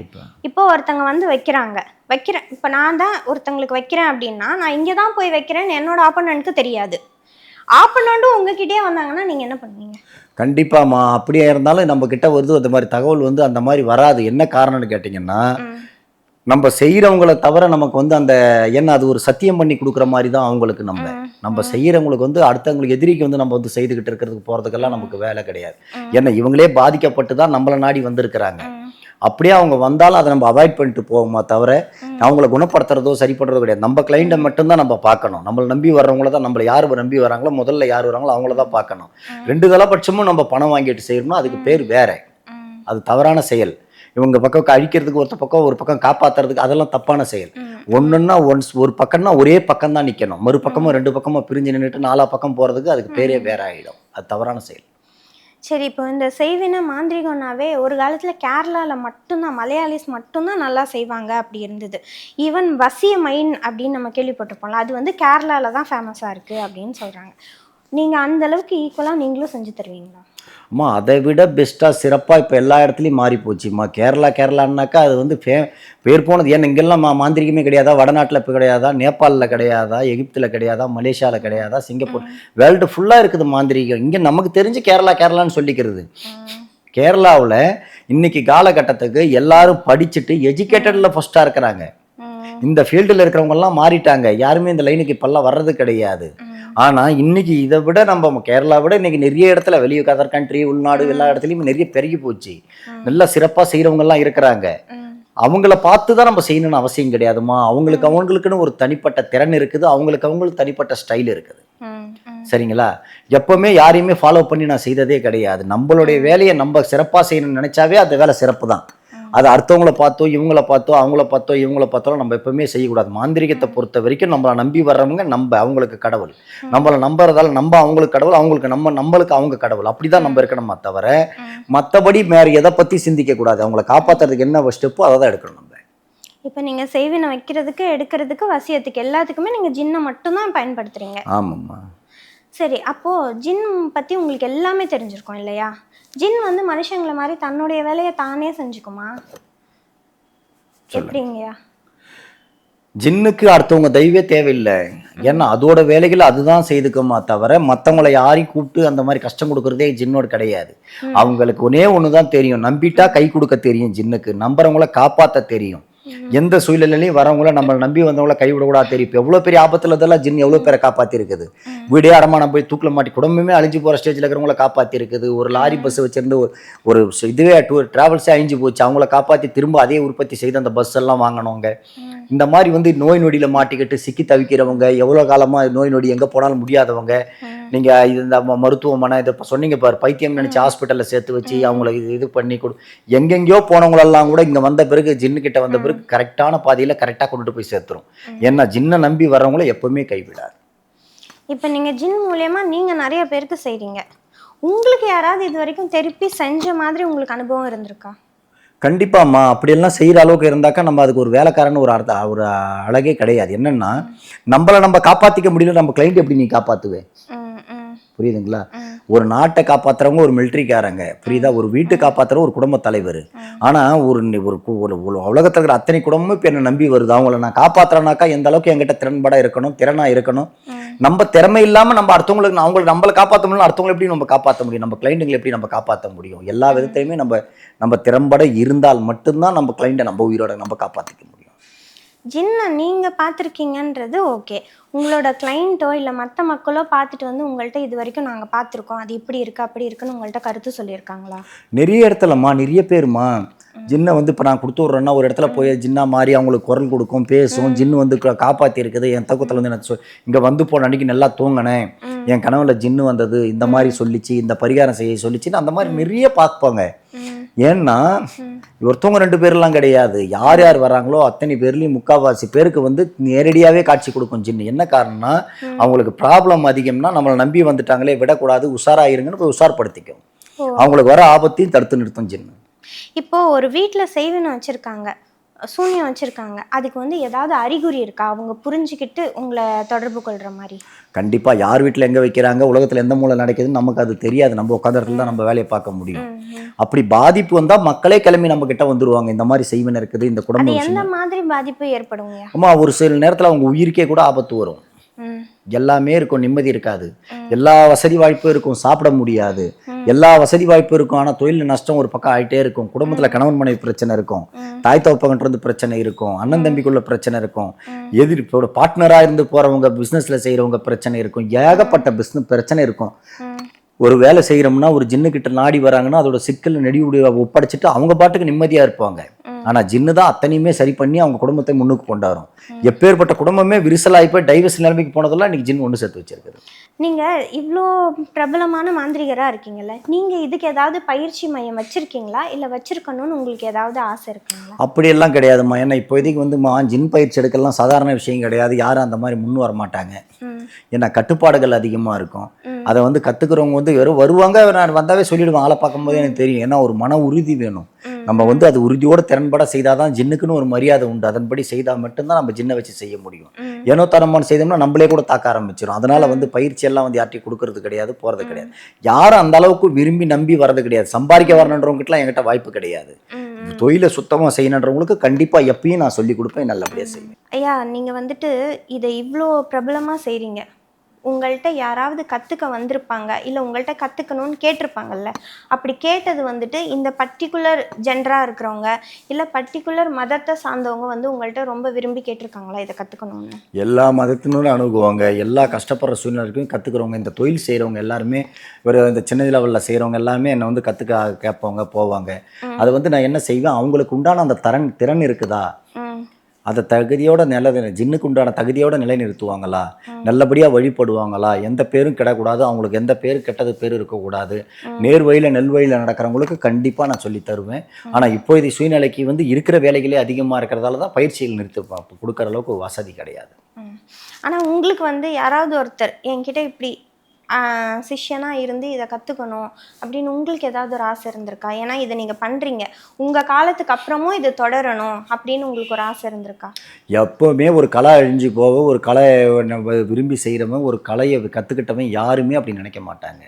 இப்போ ஒருத்தங்க வந்து வைக்கிறேன், இப்போ நான் தான் ஒருத்தங்களுக்கு வைக்கிறேன் அப்படின்னா நான் இங்கே தான் போய் வைக்கிறேன்னு என்னோட ஆப்போனண்ட்க்கு தெரியாது. ஆப்போனண்ட்டும் உங்ககிட்டயே வந்தாங்கன்னா நீங்கள் என்ன பண்ணுவீங்க? கண்டிப்பாம்மா, அப்படியே இருந்தாலும் நம்ம கிட்ட வருது அந்த மாதிரி தகவல் வந்து அந்த மாதிரி வராது. என்ன காரணம்னு கேட்டிங்கன்னா நம்ம செய்யறவங்களை தவிர நமக்கு வந்து அந்த என்ன அது ஒரு சத்தியம் பண்ணி கொடுக்குற மாதிரி தான் அவங்களுக்கு நம்ம செய்யறவங்களுக்கு வந்து அடுத்தவங்களுக்கு எதிரிக்கு வந்து நம்ம வந்து செய்துகிட்டு இருக்கிறதுக்கு போறதுக்கெல்லாம் நமக்கு வேலை கிடையாது. ஏன்னா இவங்களே பாதிக்கப்பட்டு தான் நம்மளை நாடி வந்திருக்கிறாங்க. அப்படியே அவங்க வந்தாலும் அதை நம்ம அவாய்ட் பண்ணிட்டு போவோமா தவிர அவங்கள குணப்படுத்துறதோ சரி பண்றதோ கிடையாது. நம்ம கிளைண்ட்டை மட்டும்தான் நம்ம பார்க்கணும். நம்மளை நம்பி வர்றவங்கள தான், நம்மளை யார் நம்பி வராங்களோ முதல்ல யார் வராங்களோ அவங்கள தான் பார்க்கணும். 2 தலைபட்சமும் நம்ம பணம் வாங்கிட்டு செய்யணும்னா அதுக்கு பேர் வேற, அது தவறான செயல். இவங்க பக்கம் அழிக்கிறதுக்கு ஒரு பக்கம் காப்பாத்துறதுக்கு அதெல்லாம் தப்பான செயல். ஒன்றுன்னா ஒரு பக்கம்னா ஒரே பக்கம் தான் நிற்கணும். மறுபக்கமும் 2 பக்கமும் பிரிஞ்சு நின்றுட்டு 4 பக்கம் போறதுக்கு அதுக்கு பேரே வேற ஆகிடும். அது தவறான செயல். சரி, இப்போ இந்த செய்வினை மாந்திரிகம்னாவே ஒரு காலத்தில் கேரளாவில் மட்டும்தான், மலையாளிஸ் மட்டும்தான் நல்லா செய்வாங்க அப்படி இருந்தது. ஈவன் வசிய மைன் அப்படின்னு நம்ம கேள்விப்பட்டிருப்போம்ல, அது வந்து கேரளாவில் தான் ஃபேமஸாக இருக்குது அப்படின்னு சொல்கிறாங்க. நீங்கள் அந்த அளவுக்கு ஈக்குவலாக நீங்களும் செஞ்சு தருவீங்களா? அம்மா அதை விட பெஸ்ட்டாக சிறப்பாக இப்போ எல்லா இடத்துலையும் மாறி போச்சும்மா. கேரளான்னாக்கா அது வந்து பேர் போனது. ஏன்னா இங்கெல்லாம் மாந்திரிகமே கிடையாதா? வடநாட்டில் இப்போ கிடையாதா? நேபாளில் கிடையாதா? எகிப்தில் கிடையாதா? மலேசியாவில் கிடையாதா? சிங்கப்பூர், வேர்ல்டு ஃபுல்லாக இருக்குது மாந்திரிகம். இங்கே நமக்கு தெரிஞ்சு கேரளான்னு சொல்லிக்கிறது. கேரளாவில் இன்னைக்கு காலகட்டத்துக்கு எல்லாரும் படிச்சுட்டு எஜுகேட்டடில் ஃபஸ்ட்டாக இருக்கிறாங்க. இந்த ஃபீல்டில் இருக்கிறவங்கெல்லாம் மாறிட்டாங்க. யாருமே இந்த லைனுக்கு இப்போல்லாம் வர்றது கிடையாது. ஆனால் இன்னைக்கு இதை விட நம்ம கேரளா விட இன்னைக்கு நிறைய இடத்துல வெளியே அதர் கண்ட்ரி, உள்நாடு எல்லா இடத்துலையும் நிறைய பெருகி போச்சு. நல்லா சிறப்பாக செய்கிறவங்கெல்லாம் இருக்கிறாங்க. அவங்கள பார்த்து தான் நம்ம செய்யணும்னு அவசியம் கிடையாதுமா. அவங்களுக்குன்னு ஒரு தனிப்பட்ட திறன் இருக்குது. அவங்களுக்கு தனிப்பட்ட ஸ்டைல் இருக்குது. சரிங்களா? எப்பவுமே யாரையுமே ஃபாலோ பண்ணி நான் செய்ததே கிடையாது. நம்மளுடைய வேலையை நம்ம சிறப்பாக செய்யணும்னு நினைச்சாவே அந்த வேலை சிறப்பு தான். அது அடுத்தவங்கள பார்த்தோ அவங்கள பார்த்தோ இவங்கள பார்த்தோ நம்ம எப்பவுமே செய்யக்கூடாது. மாந்திரிகத்தை பொறுத்த வரைக்கும் நம்மளை நம்பி வர்றவங்க அவங்களுக்கு கடவுள். நம்மளை நம்புறதால அவங்களுக்கு கடவுள், நம்மளுக்கு அவங்க கடவுள். அப்படிதான் நம்ம இருக்கணுமா தவிர மற்றபடி வேற எதை பத்தி சிந்திக்க கூடாது. அவங்களை காப்பாத்துறதுக்கு என்ன ஸ்டெப்போ அதை தான் எடுக்கணும் நம்ம. இப்போ நீங்கள் செய்வினை வைக்கிறதுக்கு, எடுக்கிறதுக்கு, வசியத்துக்கு எல்லாத்துக்குமே நீங்கள் ஜின்னை மட்டும்தான் பயன்படுத்துறீங்க. ஆமாம்மா. சரி, அப்போது ஜின் பற்றி உங்களுக்கு எல்லாமே தெரிஞ்சிருக்கும் இல்லையா? ஜின் வந்து மனுஷங்களை மாதிரி தன்னுடைய வேலையை தானே செஞ்சுக்குமா? எப்படிங்கய்யா? ஜின்னுக்கு அடுத்தவங்க தெய்வமே தேவையில்லை. ஏன்னா அதோட வேலைகளை அதுதான் செய்துக்குமா தவிர மற்றவங்களை யாரையும் கூப்பிட்டு அந்த மாதிரி கஷ்டம் கொடுக்கறதே ஜின்னோடு கிடையாது. அவங்களுக்கு ஒன்று தான் தெரியும், நம்பிட்டா கை கொடுக்க தெரியும். ஜின்னுக்கு நம்புறவங்கள காப்பாற்ற தெரியும். எந்த சூழ்நிலையிலையும் வரவங்கள நம்மளை நம்பி வந்தவங்கள கைவிடக்கூடாது தெரியும். இப்போ எவ்வளோ பெரிய ஆபத்தில் இதெல்லாம் ஜின் எவ்வளோ பேரை காப்பாற்றி இருக்குது. வீடே அடமானம் போய் தூக்கில் மாட்டி குடும்பமே அழிஞ்சு போகிற ஸ்டேஜில் இருக்கிறவங்கள காப்பாற்றி இருக்குது. ஒரு லாரி பஸ் வச்சிருந்து ஒரு இதுவே ட்ராவல்ஸே அழிஞ்சு போச்சு. அவங்கள காப்பாற்றி திரும்ப அதே உற்பத்தி செய்து அந்த பஸ் எல்லாம் வாங்கினவங்க. இந்த மாதிரி வந்து நோய் நொடியில் மாட்டிக்கிட்டு சிக்கி தவிக்கிறவங்க, எவ்வளோ காலமாக நோய் நொடி எங்கே போனாலும் முடியாதவங்க, நீங்கள் இந்த மருத்துவமனை இதை இப்போ சொன்னீங்க பாரு, பைத்தியம் நினச்சி ஹாஸ்பிட்டலில் சேர்த்து வச்சு அவங்கள இது பண்ணி எங்கெங்கேயோ போனவங்களெல்லாம் கூட இங்கே வந்த பிறகு ஜின்னுக்கிட்ட வந்த பிறகு கரெக்டான பாதையில் கரெக்டாக கொண்டுட்டு போய் சேர்த்துரும். ஏன்னா ஜின்னை நம்பி வர்றவங்கள எப்பவுமே கைவிடாது. இப்போ நீங்கள் ஜின் மூலயமா நீங்கள் நிறைய பேருக்கு செய்கிறீங்க. உங்களுக்கு யாராவது இது வரைக்கும் திருப்பி செஞ்ச மாதிரி உங்களுக்கு அனுபவம் இருந்திருக்கா? கண்டிப்பாம்மா. அப்படியெல்லாம் செய்கிற அளவுக்கு இருந்தாக்கா நம்ம அதுக்கு ஒரு வேலைக்காரன்னு ஒரு அழகே கிடையாது. என்னன்னா நம்மளை நம்ம காப்பாற்றிக்க முடியல, நம்ம கிளைண்ட் எப்படி நீ காப்பாற்றுவேன்? புரியுதுங்களா? ஒரு நாட்டை காப்பாற்றுறவங்க ஒரு மிலிட்ரிக்காரங்க, புரியுதா? ஒரு வீட்டை காப்பாற்றுறவங்க ஒரு குடும்ப தலைவர். ஆனால் ஒரு உலகத்தில் இருக்கிற அத்தனை குடும்பமும் இப்போ என்னை நம்பி வருது. அவங்கள நான் காப்பாற்றுறேனாக்கா எந்த அளவுக்கு என்கிட்ட திறனாக இருக்கணும். நம்ம திறமை இல்லாமல் நம்ம அடுத்தவங்களுக்கு நம்மளை காப்பாற்ற முடியும். அடுத்தவங்களை எப்படி நம்ம காப்பாற்ற முடியும்? நம்ம கிளைண்ட்டுங்களை எப்படி நம்ம காப்பாற்ற முடியும்? எல்லா விதத்தையுமே நம்ம திறம்பட இருந்தால் மட்டும்தான் நம்ம கிளைண்ட்டை நம்ம உயிரோட நம்ம காப்பாற்றிக்க முடியும். ஜின்னை நீங்கள் பார்த்துருக்கீங்கன்றது ஓகே. உங்களோட கிளைண்ட்டோ இல்லை மற்ற மக்களோ பார்த்துட்டு வந்து உங்கள்கிட்ட இது வரைக்கும் நாங்கள் பார்த்துருக்கோம், அது இப்படி இருக்குது அப்படி இருக்குன்னு உங்கள்கிட்ட கருத்து சொல்லியிருக்காங்களா? நிறைய இடத்துலம்மா, நிறைய பேருமா ஜின்னை வந்து இப்போ நான் கொடுத்து விட்றேன்னா ஒரு இடத்துல போய் ஜின்னா மாதிரி அவங்களுக்கு குரல் கொடுக்கும், பேசும். ஜின்னு வந்து காப்பாற்றி இருக்குது. என் தூக்கத்தில் வந்து எனக்கு இங்கே வந்து போன அன்றைக்கி நல்லா தூங்கினேன், என் கனவுல ஜின்னு வந்தது, இந்த மாதிரி சொல்லிச்சு, இந்த பரிகாரம் செய்ய சொல்லிச்சுன்னு அந்த மாதிரி நிறைய பார்ப்பாங்க. ஏன்னா ஒருத்தவங்க 2 பேர்லாம் கிடையாது. யார் யார் வராங்களோ அத்தனை பேர்லையும் முக்கால்வாசி பேருக்கு வந்து நேரடியாகவே காட்சி கொடுக்கும் ஜின்னு. என்ன காரணம்னா அவங்களுக்கு ப்ராப்ளம் அதிகம்னா நம்மளை நம்பி வந்துட்டாங்களே, விடக்கூடாது, உஷாராயிருங்கன்னு போய் உஷார்படுத்திக்கும். அவங்களுக்கு வர ஆபத்தையும் தடுத்து நிறுத்தும் ஜின்னு. இப்போ ஒரு வீட்டில் செய்வினை வச்சுருக்காங்க, சூன்யம் வச்சுருக்காங்க, அதுக்கு வந்து ஏதாவது அறிகுறி இருக்கா அவங்க புரிஞ்சுக்கிட்டு உங்களை தொடர்பு கொள்கிற மாதிரி? கண்டிப்பாக. யார் வீட்டில் எங்கே வைக்கிறாங்க, உலகத்தில் எந்த மூலை நடக்குதுன்னு நமக்கு அது தெரியாது. நம்ம உட்காந்த இடத்துல தான் நம்ம வேலையை பார்க்க முடியும். அப்படி பாதிப்பு வந்தால் மக்களே கிளம்பி நம்ம கிட்ட வந்துருவாங்க. இந்த மாதிரி செய்வினை இருக்குது, இந்த குடும்பம் எந்த மாதிரி பாதிப்பு ஏற்படுங்க? ஆமா, ஒரு சில நேரத்தில் அவங்க உயிருக்கே கூட ஆபத்து வரும். எல்லாமே இருக்கும், நிம்மதி இருக்காது. எல்லா வசதி வாய்ப்பும் இருக்கும், சாப்பிட முடியாது. எல்லா வசதி வாய்ப்பும் இருக்கும், ஆனால் தொழில் நஷ்டம் ஒரு பக்கம் ஆகிட்டே இருக்கும். குடும்பத்தில் கணவன் மனைவி பிரச்சனை இருக்கும், தாய் தகப்பன்றது பிரச்சனை இருக்கும், அண்ணன் தம்பிக்குள்ள பிரச்சனை இருக்கும், இப்போ பார்ட்னராக இருந்து போகிறவங்க பிஸ்னஸில் செய்கிறவங்க பிரச்சனை இருக்கும், ஏகப்பட்ட பிஸ்னஸ் பிரச்சனை இருக்கும். ஒரு வேலை செய்கிறோம்னா ஒரு ஜின்னுக்கிட்ட நாடி வராங்கன்னா அதோட சிக்கல் நெடிவுடைய ஒப்படைச்சிட்டு அவங்க பாட்டுக்கு நிம்மதியாக இருப்பாங்க. ஆனால் ஜின்னு தான் அத்தனையுமே சரி பண்ணி அவங்க குடும்பத்தை முன்னுக்கு கொண்டாடும். எப்பேற்பட்ட குடும்பமே விரிசலாகி போய் டைவர்ஸ் நிலைமைக்கு போனதெல்லாம் இன்னைக்கு ஜின் ஒன்று சேர்த்து வச்சிருக்குது. நீங்கள் இவ்வளோ பிரபலமான மாந்திரிகராக இருக்கீங்கல்ல, நீங்கள் இதுக்கு ஏதாவது பயிற்சி மையம் வச்சுருக்கீங்களா, இல்லை வச்சுருக்கணும்னு உங்களுக்கு ஏதாவது ஆசை இருக்குங்களா? அப்படியெல்லாம் கிடையாதும்மா. ஏன்னா இப்போதைக்கு வந்துமா ஜின் பயிற்சி எடுக்கலாம் சாதாரண விஷயம் கிடையாது. யாரும் அந்த மாதிரி முன் வர மாட்டாங்க. ஏன்னா கட்டுப்பாடுகள் அதிகமாக இருக்கும். அதை வந்து கற்றுக்கிறவங்க வந்து வெறும் வருவாங்க, நான் வந்தாவே சொல்லிவிடுவேன். ஆளை பார்க்கும்போது எனக்கு தெரியும். ஏன்னா ஒரு மன உறுதி வேணும். நம்ம வந்து அது உறுதியோட திறன்பட செய்தால் தான் ஜின்னுக்குன்னு ஒரு மரியாதை உண்டு. அதன்படி செய்தால் மட்டும்தான் நம்ம ஜின்னை வச்சு செய்ய முடியும். ஏனோ தரமான செய்தோம்னா நம்மளே கூட தாக்க ஆரம்பிச்சிடும். அதனால வந்து பயிற்சி எல்லாம் வந்து யார்ட்டையும் கொடுக்கறது கிடையாது, போகிறது கிடையாது. யாரும் அந்த அளவுக்கு விரும்பி நம்பி வர்றது கிடையாது. சம்பாதிக்க வரணுன்றவங்ககிட்டலாம் என்கிட்ட வாய்ப்பு கிடையாது. தொழிலை சுத்தமாக செய்யணுன்றவங்களுக்கு கண்டிப்பாக எப்பயும் நான் சொல்லி கொடுப்பேன், நல்லபடியாக செய்வேன். ஐயா, நீங்கள் வந்துட்டு இதை இவ்வளோ பிரபலமாக செய்கிறீங்க, உங்கள்கிட்ட யாராவது கற்றுக்க வந்திருப்பாங்க, இல்லை உங்கள்கிட்ட கற்றுக்கணும்னு கேட்டிருப்பாங்கல்ல, அப்படி கேட்டது வந்துட்டு இந்த பர்டிகுலர் ஜென்டராக இருக்கிறவங்க இல்லை பர்டிகுலர் மதத்தை சார்ந்தவங்க வந்து உங்கள்கிட்ட ரொம்ப விரும்பி கேட்டிருக்காங்களா இதை கற்றுக்கணும்னு? எல்லா மதத்தினரும் அணுகுவாங்க, எல்லா கஷ்டப்படுற சூழ்நிலைக்கும் கற்றுக்குறவங்க. இந்த தொழில் செய்கிறவங்க எல்லாருமே, ஒரு இந்த சின்ன லெவலில் செய்கிறவங்க எல்லாமே என்னை வந்து கற்றுக்க கேட்பாங்க, போவாங்க. அதை வந்து நான் என்ன செய்வேன், அவங்களுக்கு உண்டான அந்த திறன் இருக்குதா, அதை தகுதியோட ஜின்னுக்கு உண்டான தகுதியோட நிலைநிறுத்துவாங்களா, நல்லபடியாக வழிபடுவாங்களா, எந்த பேரும் கிடக்கூடாது, அவங்களுக்கு எந்த பேர் கெட்டது பேர் இருக்கக்கூடாது, நேர் வழியில் நெல் வழியில் நடக்கிறவங்களுக்கு கண்டிப்பாக நான் சொல்லி தருவேன். ஆனால் இப்போ இது சூழ்நிலைக்கு வந்து இருக்கிற வேலைகளே அதிகமாக இருக்கிறதால தான் பயிற்சிகள் நிறுத்தி கொடுக்குற அளவுக்கு வசதி கிடையாது. ஆனால் உங்களுக்கு வந்து யாராவது ஒருத்தர் என்கிட்ட இப்படி சிஷ்யனாக இருந்து இதை கற்றுக்கணும் அப்படின்னு உங்களுக்கு ஏதாவது ஒரு ஆசை இருந்திருக்கா? ஏன்னா இதை நீங்கள் பண்ணுறீங்க, உங்கள் காலத்துக்கு அப்புறமும் இது தொடரணும் அப்படின்னு உங்களுக்கு ஒரு ஆசை இருந்திருக்கா? எப்போவுமே ஒரு கலை அழிஞ்சு போக, ஒரு கலை விரும்பி செய்கிறவன், ஒரு கலையை கற்றுக்கிட்டவன் யாருமே அப்படி நினைக்க மாட்டாங்க.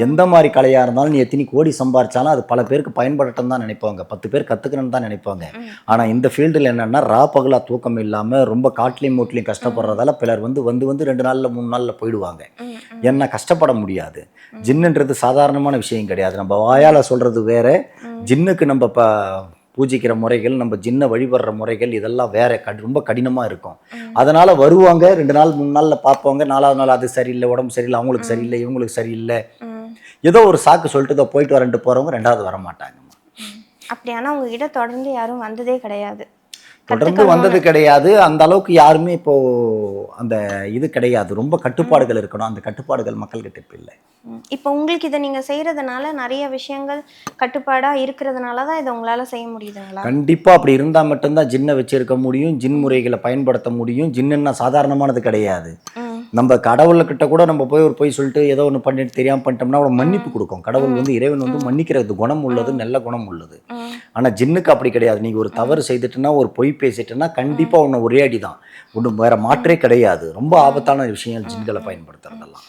எந்த மாதிரி கலையாக இருந்தாலும் நீ எத்தனை கோடி சம்பாரிச்சாலும் அது பல பேருக்கு பயன்படட்டும் தான் நினைப்பாங்க, 10 பேர் கற்றுக்கணும்னு தான் நினைப்பாங்க. ஆனால் இந்த ஃபீல்டில் என்னென்னா பகலாக தூக்கம் இல்லாமல் ரொம்ப காட்டிலையும் மூட்டிலையும் கஷ்டப்படுறதால பிறர் வந்து 2 நாளில் 3 நாளில் போயிடுவாங்க. ஏன்னா கஷ்டப்பட முடியாது. ஜின்னுன்றது சாதாரணமான விஷயம் கிடையாது. நம்ம வாயால் சொல்கிறது வேற, ஜின்னுக்கு நம்ம பூஜிக்கிற முறைகள், நம்ம ஜின்னை வழிபடுற முறைகள் இதெல்லாம் வேற, ரொம்ப கடினமாக இருக்கும். அதனால் வருவாங்க, 2 நாள் 3 நாளில் பார்ப்பாங்க, 4வது நாள் அது சரியில்லை, உடம்பு சரியில்லை, அவங்களுக்கு சரியில்லை, இவங்களுக்கு சரியில்லை, ஏதோ ஒரு சாக்கு சொல்லிட்டு தான் போயிட்டு வரேன்ட்டு போகிறவங்க 2வது வர மாட்டாங்க. அப்படியானா உங்ககிட்ட தொடர்ந்து யாரும் வந்ததே கிடையாது? தொடர்ந்து வந்தது கிடையாது. அந்த அளவுக்கு யாருமே இப்போது அந்த இது கிடையாது. ரொம்ப கட்டுப்பாடுகள் இருக்கணும், அந்த கட்டுப்பாடுகள் மக்கள்கிட்ட இப்போ இல்லை. இப்போ உங்களுக்கு இதை நீங்கள் செய்கிறதுனால நிறைய விஷயங்கள் கட்டுப்பாடாக இருக்கிறதுனால தான் இதை உங்களால் செய்ய முடியுதுங்களா? கண்டிப்பாக அப்படி இருந்தால் மட்டும்தான் ஜின்னை வச்சுருக்க முடியும், ஜின் முறைகளை பயன்படுத்த முடியும். ஜின்னுன்னா சாதாரணமானது கிடையாது. நம்ம கடவுள்கிட்ட கூட நம்ம போய் சொல்லிட்டு ஏதோ ஒன்று பண்ணிட்டு தெரியாமல் பண்ணிட்டோம்னா அவனை மன்னிப்பு கொடுக்கும். கடவுள் வந்து இறைவன் வந்து மன்னிக்கிறது குணம் உள்ளது, நல்ல குணம் உள்ளது. ஆனால் ஜின்னுக்கு அப்படி கிடையாது. நீங்கள் ஒரு தவறு செய்துட்டுன்னா, ஒரு பொய் பேசிட்டுன்னா கண்டிப்பாக உன்னை ஒரே அடி தான், ஒன்றும் வேறு மாற்றே கிடையாது. ரொம்ப ஆபத்தான விஷயம் ஜின்களை பயன்படுத்துறதெல்லாம்.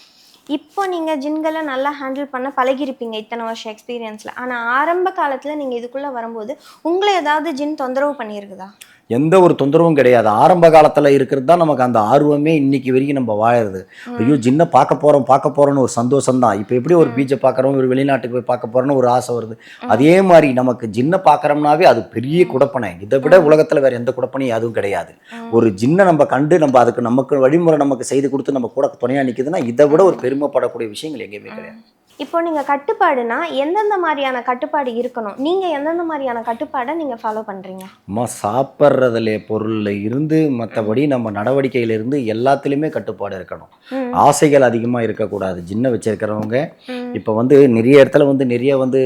இப்போ நீங்கள் ஜின்களை நல்லா ஹேண்டில் பண்ண பழகிருப்பீங்க இத்தனை வருஷம் எக்ஸ்பீரியன்ஸில். ஆனால் ஆரம்ப காலத்தில் நீங்கள் இதுக்குள்ளே வரும்போது உங்களை ஏதாவது ஜின் தொந்தரவு பண்ணியிருக்குதா? எந்த ஒரு தொந்தரவும் கிடையாது. ஆரம்ப காலத்தில் இருக்கிறது தான் நமக்கு அந்த ஆர்வமே இன்னைக்கு வரைக்கும் நம்ம வாழறது. ஐயோ ஜின்னை பார்க்க போகிறோன்னு ஒரு சந்தோஷம் தான். இப்போ எப்படி ஒரு பீச்சை பார்க்குறோம், ஒரு வெளிநாட்டுக்கு போய் பார்க்க போகிறோன்னு ஒரு ஆசை வருது, அதே மாதிரி நமக்கு ஜின்னை பார்க்குறோம்னாவே அது பெரிய குடப்பனை. இதை விட உலகத்தில் வேறு எந்த குடப்பனையும் அதுவும் கிடையாது. ஒரு ஜின்னை நம்ம கண்டு நம்ம அதுக்கு நமக்கு வழிமுறை நமக்கு செய்து கொடுத்து நம்ம கூட துணையாக நிற்குதுன்னா இதை விட ஒரு பெருமைப்படக்கூடிய விஷயங்கள் எங்கேயுமே கிடையாது. இப்போ நீங்கள் கட்டுப்பாடுனா எந்தெந்த மாதிரியான கட்டுப்பாடு இருக்கணும், நீங்கள் எந்தெந்த மாதிரியான கட்டுப்பாடை நீங்கள் ஃபாலோ பண்ணுறீங்க? அம்மா சாப்பிட்றதுல பொருளில் இருந்து மற்றபடி நம்ம நடவடிக்கையிலிருந்து எல்லாத்துலேயுமே கட்டுப்பாடு இருக்கணும். ஆசைகள் அதிகமாக இருக்கக்கூடாது. ஜின்னை வச்சிருக்கிறவங்க இப்போ வந்து நிறைய இடத்துல வந்து நிறைய வந்து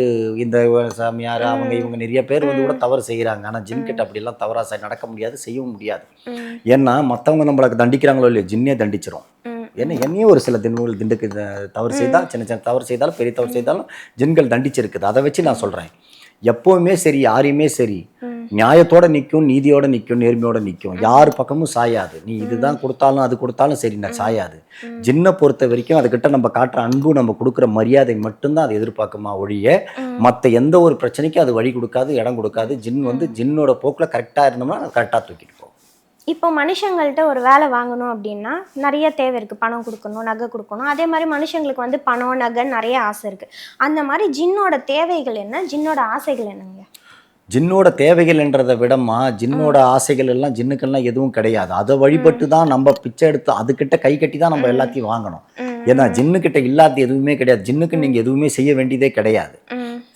இந்த சாமியார் அவங்க இவங்க நிறைய பேர் வந்து கூட தவறு செய்கிறாங்க. ஆனால் ஜின் கிட்ட அப்படிலாம் தவறாக நடக்க முடியாது, செய்யவும் முடியாது. ஏன்னா மற்றவங்க நம்மளுக்கு தண்டிக்கிறாங்களோ இல்லையோ, ஜின்னே தண்டிச்சிடும். என்னையும் ஒரு சில திண்டுக்கு தவறு செய்தால், சின்ன சின்ன தவறு செய்தாலும் பெரிய தவறு செய்தாலும் ஜின்கள் தண்டிச்சிருக்குது. அதை வச்சு நான் சொல்கிறேன், எப்போவுமே சரி, யாரையுமே சரி, நியாயத்தோடு நிற்கும், நீதியோடு நிற்கும், நேர்மையோடு நிற்கும், யார் பக்கமும் சாயாது. நீ இதுதான் கொடுத்தாலும் அது கொடுத்தாலும் சரி, நான் சாயாது. ஜின்னை பொறுத்த வரைக்கும் அதுக்கிட்ட நம்ம காட்டுற அன்பு, நம்ம கொடுக்குற மரியாதை மட்டும்தான் அது எதிர்பார்க்குமா ஒழிய மற்ற எந்த ஒரு பிரச்சனைக்கும் அது வழி கொடுக்காது, இடம் கொடுக்காது. ஜின் வந்து ஜின்னோட போக்கில் கரெக்டாக இருந்தோம்னா அது கரெக்டாக தூக்கிட்டு போகும். இப்போ மனுஷங்கள்ட்ட ஒரு வேலை வாங்கணும் அப்படின்னா நிறைய தேவை இருக்குது. பணம் கொடுக்கணும், நகை கொடுக்கணும். அதே மாதிரி மனுஷங்களுக்கு வந்து பணம், நகை நிறைய ஆசை இருக்குது. அந்த மாதிரி ஜின்னோட தேவைகள் என்ன, ஜின்னோட ஆசைகள் என்னங்க? ஜின்னோட தேவைகள்ன்றதை விடமா ஜின்னோட ஆசைகள் எல்லாம் ஜின்னுக்கெல்லாம் எதுவும் கிடையாது. அதை வழிபட்டு தான் நம்ம பிச்சை எடுத்து அதுக்கிட்ட கை கட்டி தான் நம்ம எல்லாத்தையும் வாங்கணும். ஏன்னா ஜின்னுக்கிட்ட இல்லாத எதுவுமே கிடையாது. ஜின்னுக்கு நீங்கள் எதுவுமே செய்ய வேண்டியதே கிடையாது.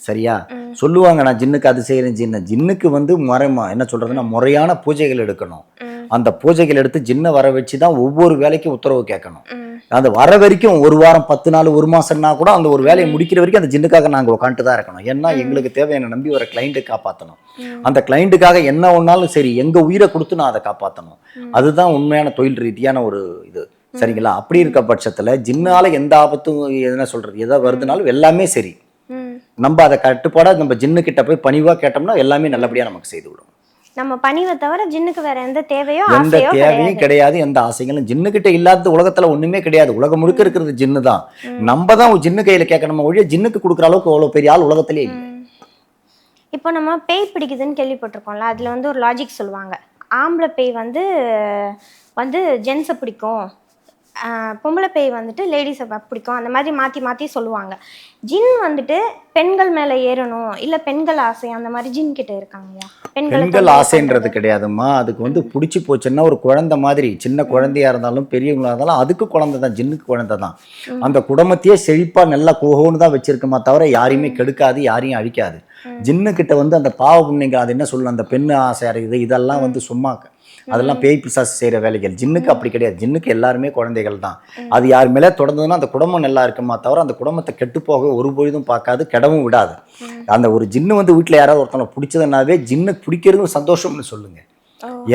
சரியா? சொல்லுவாங்க நான் ஜின்னுக்கு அது செய்கிறேன். ஜின்னுக்கு வந்து என்ன சொல்கிறதுன்னா முறையான பூஜைகள் எடுக்கணும். அந்த பூஜைகள் எடுத்து ஜின்னை வர வச்சு தான் ஒவ்வொரு வேலைக்கும் உத்தரவு கேட்கணும். அந்த வர வரைக்கும் 1 வாரம் 10 நாள் 1 மாசம்னா கூட அந்த ஒரு வேலையை முடிக்கிற வரைக்கும் அந்த ஜின்னுக்காக நாங்கள் உட்காந்துட்டு தான் இருக்கணும். ஏன்னா எங்களுக்கு தேவையான நம்பி வர கிளைண்ட்டை காப்பாற்றணும். அந்த கிளைண்ட்டுக்காக என்ன ஒன்றாலும் சரி எங்கள் உயிரை கொடுத்து நான் அதை காப்பாற்றணும். அதுதான் உண்மையான தொழில் ரீதியான ஒரு இது. சரிங்களா? அப்படி இருக்க பட்சத்தில் ஜின்னால எந்த ஆபத்தும் என்ன சொல்கிறது எதாவது வருதுனாலும் எல்லாமே சரி. நம்ம அதை கட்டுப்பாடாக நம்ம ஜின்னுக்கிட்ட போய் பணிவாக கேட்டோம்னா எல்லாமே நல்லபடியாக நமக்கு செய்து விடும். நம்ம பணிவை தவிர ஜின்னுக்கு வேற எந்த தேவையோ எந்த தேவையும் கிடையாது. எந்த ஆசைகளும் ஜின்னுக்கிட்ட இல்லாத உலகத்துல ஒண்ணுமே கிடையாது. உலகம் முழுக்க இருக்கிறது ஜின்னு தான். நம்ம தான் ஜின்னு கையில கேட்கணும் ஒழிய ஜின்னுக்கு கொடுக்குற அளவுக்கு அவ்வளவு பெரிய ஆள் உலகத்திலே இல்லை. இப்போ நம்ம பேய் பிடிக்குதுன்னு கேள்விப்பட்டிருக்கோம்ல, அதுல வந்து ஒரு லாஜிக் சொல்லுவாங்க. ஆம்பளை பேய் வந்து ஜென்ஸை பிடிக்கும், பொம்பளை பேய் வந்துட்டு லேடிஸை பிடிக்கும், அந்த மாதிரி மாற்றி மாற்றி சொல்லுவாங்க. ஜின் வந்துட்டு பெண்கள் மேலே ஏறணும் இல்லை பெண்கள் ஆசை அந்த மாதிரி ஜின் கிட்ட இருக்காங்கயா? பெண்கள் ஆசைன்றது கிடையாதுமா. அதுக்கு வந்து பிடிச்சி போச்சுன்னா ஒரு குழந்தை மாதிரி, சின்ன குழந்தையா இருந்தாலும் பெரியவங்களா இருந்தாலும் அதுக்கு குழந்தை தான், ஜின்னுக்கு குழந்தை தான். அந்த குடும்பத்தையே செழிப்பா நல்லா கோகோன்னு தான் வச்சிருக்குமா தவிர யாரையுமே கெடுக்காது, யாரையும் அழிக்காது. ஜின்னுக்கிட்ட வந்து அந்த பாவ புண்ணியங்கள் அது என்ன சொல்லணும், அந்த பெண்ணு ஆசை அடையுது இதெல்லாம் வந்து சும்மா அதெல்லாம் பேய் பிசாசு செய்கிற வேலைகள். ஜின்னுக்கு அப்படி கிடையாது. ஜின்னுக்கு எல்லாருமே குழந்தைகள் தான். அது யார் மேலே தொடர்ந்ததுன்னா அந்த குடும்பம் நல்லா இருக்குமா தவிர அந்த குடும்பத்தை கெட்டு போக ஒரு பொழுதும் பார்க்காது, கெடவும் விடாது. அந்த ஒரு ஜின்னு வந்து வீட்டில் யாராவது ஒருத்தவங்க பிடிச்சதுனாவே ஜின்னுக்கு பிடிக்கிறது சந்தோஷம்னு சொல்லுங்க.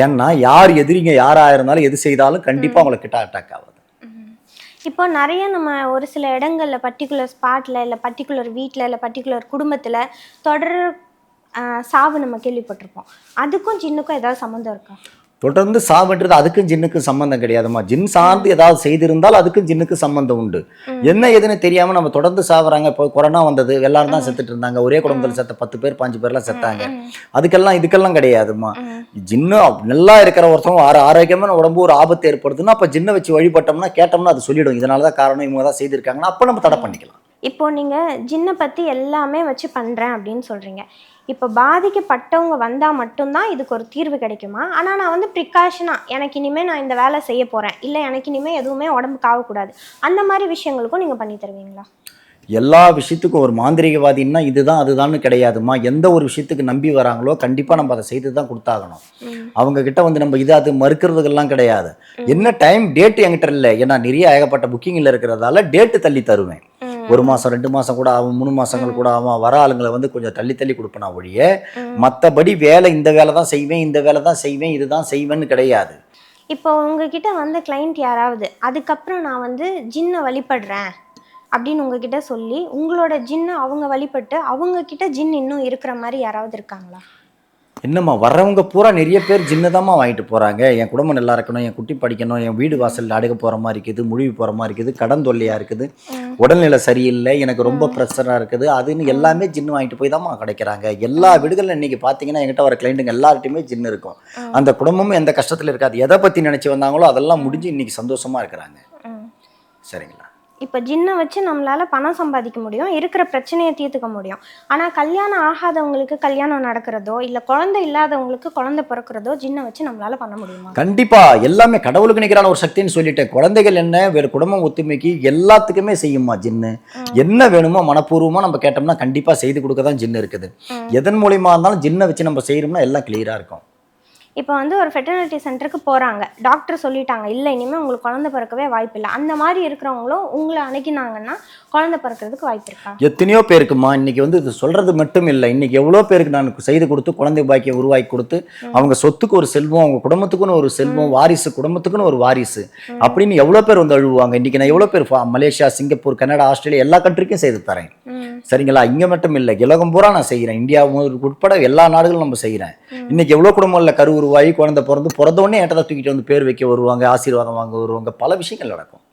ஏன்னா யார் எதிரிங்க யாராக இருந்தாலும் எது செய்தாலும் கண்டிப்பாக அவங்களை கிட்ட அட்டாக் ஆகுது. இப்போ நிறைய நம்ம ஒரு சில இடங்கள்ல பர்டிகுலர் ஸ்பாட்ல இல்லை பர்டிகுலர் வீட்டில் இல்லை பர்டிகுலர் குடும்பத்தில் தொடர் சாவு நம்ம கேள்விப்பட்டிருப்போம். அதுக்கும் ஜின்னுக்கும் ஏதாவது சம்மந்தம் இருக்கா? தொடர்ந்து சாவுன்றது அதுக்கும் ஜின்னுக்கும் சம்பந்தம் கிடையாதுமா. ஜின் சார்ந்து ஏதாவது செய்திருந்தால் அதுக்கும் ஜின்னுக்கு சம்பந்தம் உண்டு. என்ன எதுன்னு தெரியாம நம்ம தொடர்ந்து சாவுறாங்க. இப்போ கொரோனா வந்தது, எல்லாரும் தான் செத்துட்டு இருந்தாங்க. ஒரே குடும்பத்தில் செத்த 10 பேர் 5 பேர்லாம் செத்தாங்க. இதுக்கெல்லாம் கிடையாதுமா. ஜின்னு நல்லா இருக்கிற ஒருத்தவங்க ஆரோக்கியமான உடம்பு ஒரு ஆபத்து ஏற்படுதுன்னா அப்ப ஜின்னை வச்சு வழிபட்டோம்னா கேட்டோம்னா அது சொல்லிடும், இதனாலதான் காரணம், இவங்க தான் செய்திருக்காங்கன்னா அப்ப நம்ம தடை பண்ணிக்கலாம். இப்போ நீங்க ஜின்னை பத்தி எல்லாமே வச்சு பண்றேன் அப்படின்னு சொல்றீங்க. இப்போ பாதிக்கப்பட்டவங்க வந்தால் மட்டும்தான் இதுக்கு ஒரு தீர்வு கிடைக்குமா? ஆனால் நான் வந்து ப்ரிகாஷனாக எனக்கு இனிமேல் நான் இந்த வேலை செய்ய போகிறேன், இல்லை எனக்கு இனிமேல் எதுவுமே உடம்புக்கு ஆகக்கூடாது, அந்த மாதிரி விஷயங்களுக்கும் நீங்கள் பண்ணி தருவீங்களா? எல்லா விஷயத்துக்கும் ஒரு மாந்திரிகவாதின்னா இதுதான் அதுதான்னு கிடையாதுமா. எந்த ஒரு விஷயத்துக்கு நம்பி வராங்களோ கண்டிப்பாக நம்ம அதை செய்து தான் கொடுத்தாகணும். அவங்க கிட்ட வந்து நம்ம இது அது மறுக்கிறதுக்கெல்லாம் கிடையாது. என்ன டைம் டேட்டு என்கிட்ட இல்லை, ஏன்னா நிறைய ஏகப்பட்ட புக்கிங்கில் இருக்கிறதால டேட்டு தள்ளி தருவேன். 1 மாதம் 2 மாதம் கூட ஆகும், 3 மாதங்கள் கூட ஆகும். வர ஆளுங்களை வந்து கொஞ்சம் தள்ளி தள்ளி கொடுப்பேன் ஒழிய மற்றபடி வேலை இந்த வேலை தான் செய்வேன், இந்த வேலை தான் செய்வேன், இதுதான் செய்வேன்னு கிடையாது. இப்போ உங்ககிட்ட வந்து கிளைண்ட் யாராவது அதுக்கப்புறம் நான் வந்து ஜின்னை வழிபடுறேன் அப்படின்னு உங்ககிட்ட சொல்லி உங்களோட ஜின்னை அவங்க வழிபட்டு அவங்க கிட்ட ஜின் இன்னும் இருக்கிற மாதிரி யாராவது இருக்காங்களா? என்னம்மா வர்றவங்க பூரா நிறைய பேர் ஜின்னதாம்மா வாங்கிட்டு போகிறாங்க. என் குடும்பம் நல்லா இருக்கணும், என் குட்டி படிக்கணும், என் வீடு வாசல் அடுக்க போகிற மாதிரி இருக்குது, முழுவி போகிற மாதிரி இருக்குது, கடன் தொல்லையாக இருக்குது, உடல்நிலை சரியில்லை, எனக்கு ரொம்ப ப்ரெஷராக இருக்குது, அதுன்னு எல்லாமே ஜின்னு வாங்கிட்டு போய் தான்மா கிடைக்கிறாங்க. எல்லா வீடுகளில் இன்றைக்கி பார்த்தீங்கன்னா என்கிட்ட வர கிளைண்ட்டுங்க எல்லார்ட்டையுமே ஜின்னு இருக்கும். அந்த குடும்பமும் எந்த கஷ்டத்தில் இருக்காது. எதை பற்றி நினச்சி வந்தாங்களோ அதெல்லாம் முடிஞ்சு இன்றைக்கி சந்தோஷமாக இருக்கிறாங்க. சரிங்களா? இப்போ ஜின்னை வச்சு நம்மளால் பணம் சம்பாதிக்க முடியும், இருக்கிற பிரச்சனையை தீர்த்துக்க முடியும். ஆனால் கல்யாணம் ஆகாதவங்களுக்கு கல்யாணம் நடக்கிறதோ இல்லை குழந்தை இல்லாதவங்களுக்கு குழந்தை பிறக்கிறதோ ஜின்னை வச்சு நம்மளால் பண்ண முடியுமா? கண்டிப்பாக. எல்லாமே கடவுளுக்கு நிகரான ஒரு சக்தின்னு சொல்லிட்டேன். குழந்தைகள் என்ன வேறு குடும்பம் ஒத்துமைக்கு எல்லாத்துக்குமே செய்யுமா ஜின்னு. என்ன வேணுமோ மனப்பூர்வமாக நம்ம கேட்டோம்னா கண்டிப்பாக செய்து கொடுக்க தான் ஜின்னு இருக்குது. எதன் மூலியமாக இருந்தாலும் ஜின்னை வச்சு நம்ம செய்யணும்னா எல்லாம் கிளியராக இருக்கும். இப்போ வந்து ஒரு ஃபெட்டர்னிட்டி சென்டருக்கு போகிறாங்க, டாக்டர் சொல்லிட்டாங்க இல்லை இனிமேல் உங்களுக்கு குழந்தை பிறக்கவே வாய்ப்பு இல்லை, அந்த மாதிரி இருக்கிறவங்களும் உங்களை அணுகினாங்கன்னா குழந்தை பிறக்கிறதுக்கு வாய்ப்பு இருக்கா? எத்தனையோ பேருக்குமா. இன்னைக்கு வந்து இது சொல்றது மட்டும் இல்லை, இன்னைக்கு எவ்வளோ பேருக்கு நான் செய்து கொடுத்து குழந்தை பாக்கியம் உருவாக்கி கொடுத்து அவங்க சொத்துக்கு ஒரு செல்வம், அவங்க குடும்பத்துக்குன்னு ஒரு செல்வம், வாரிசு குடும்பத்துக்குன்னு ஒரு வாரிசு அப்படின்னு எவ்வளோ பேர் வந்து அழுவாங்க. இன்னைக்கு நான் எவ்வளோ பேர் மலேசியா, சிங்கப்பூர், கனடா, ஆஸ்திரேலியா எல்லா கண்ட்ரிக்கும் செய்து தரேன். சரிங்களா? இங்கே மட்டும் இல்லை, உலகம் பூரா நான் செய்கிறேன். இந்தியா உட்பட எல்லா நாடுகளும் நம்ம செய்கிறேன். இன்னைக்கு எவ்வளோ குடும்பம் இல்லை கரு உருவாகி குழந்தை பிறந்த உடனே என்கிட்ட தான் தூக்கிட்டு வந்து பேர் வைக்க வருவாங்க, ஆசீர்வாதம் வாங்க வருவாங்க, பல விஷயங்கள் நடக்கும்.